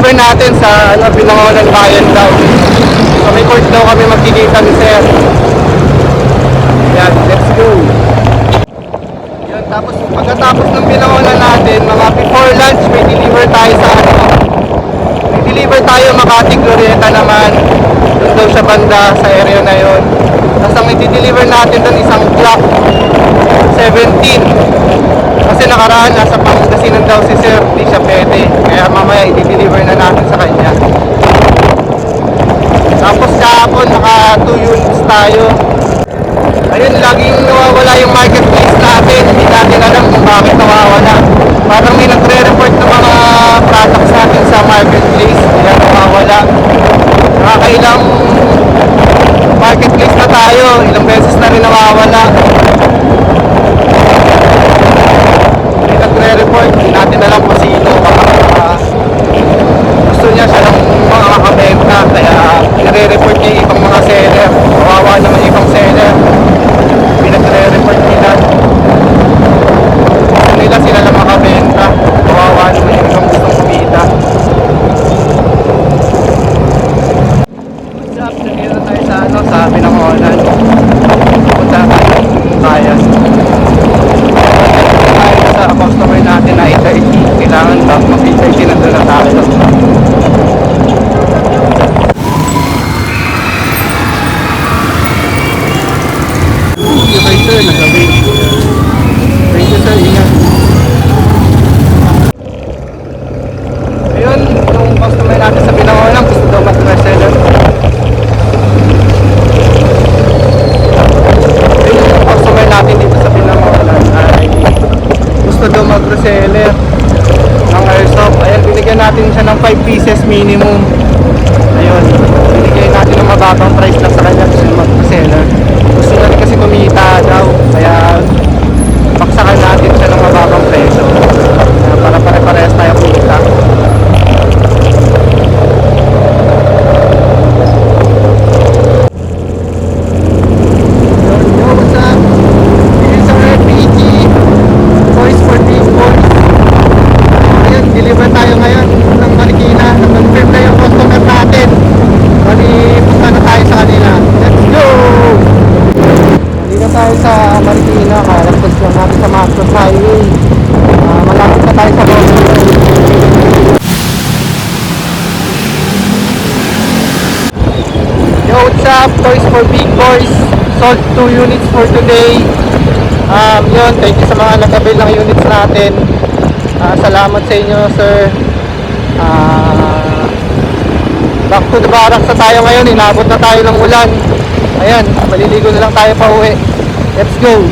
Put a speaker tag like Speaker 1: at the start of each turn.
Speaker 1: i-deliver natin sa Binangonan Bayan daw. So may court daw kami magkikita ni Sir. Yan, let's go. Yan, tapos pagkatapos ng Binangonan natin, mga before lunch, may deliver tayo sa may deliver tayo Makati Glorieta naman. Doon daw siya banda sa area na yon. Tapos ang i-deliver natin doon isang Glock 17. Kasi nakaraan nasa Pangasinan daw si Sir, di siya pwede. Kaya mamaya i-deliver na natin sa kanya. Tapos kahapon naka 2 units tayo. Ayun, laging nawawala yung marketplace natin. Hindi natin alam kung bakit nawawala. Parang may nagre-report ng mga products natin sa marketplace. Kaya nawawala. Nakakailang marketplace na tayo. Ilang beses na rin nawawala. May nagre-report. Hindi natin alam kung sino. Gusto niya siya ng mga makabenta. Kaya nire-report niya yung ibang mga seller. Kawawa naman yung ibang seller. Pinagre-report nila. Gusto nila sila lang makabenta. Kawawa naman yung ibang gustong kumita. What's up? Nandito tayo sa Binangonan. Punta tayo ng bayan. Tayo sa customer natin na 8:30. Kailangan ba mag-8:30 nandun na tayo. Sir, nag-away. Thank you, sir. Ingat. Ayun, yung customer natin sa Binangonan, gusto daw mag-reseller. Ayun, yung customer natin dito sa Binangonan ay gusto daw mag-reseller ng airsoft. Ayan, binigyan natin siya ng 5 pieces minimum. Ayun, binigyan natin ng mababang price lang sa kanya. Gusto yung mag-reseller. Gusto na rin kasi kumita daw, kaya paksakan natin siya ng mababang presyo para pare-parehas tayo kumita. Yo, what's up? This is our RPG Boys for Big Boys. Ayun, deliver tayo ngayon ng Marikina. Nag-confirm na yung customer natin. Bali, punta na tayo sa kanila. Let's go! Dito tayo sa Marikina, kalagpas lang natin sa Macros Highway. Malapit na tayo sa Boston. Yo, what's up? Toys for Big Boys. Sold 2 units for today. Yun, thank you sa mga nag-avail ng units natin. Salamat sa inyo, sir. Back to the barracks na tayo ngayon. Inabot na tayo ng ulan. Ayan, maliligo na lang tayo pa uwi. Let's go!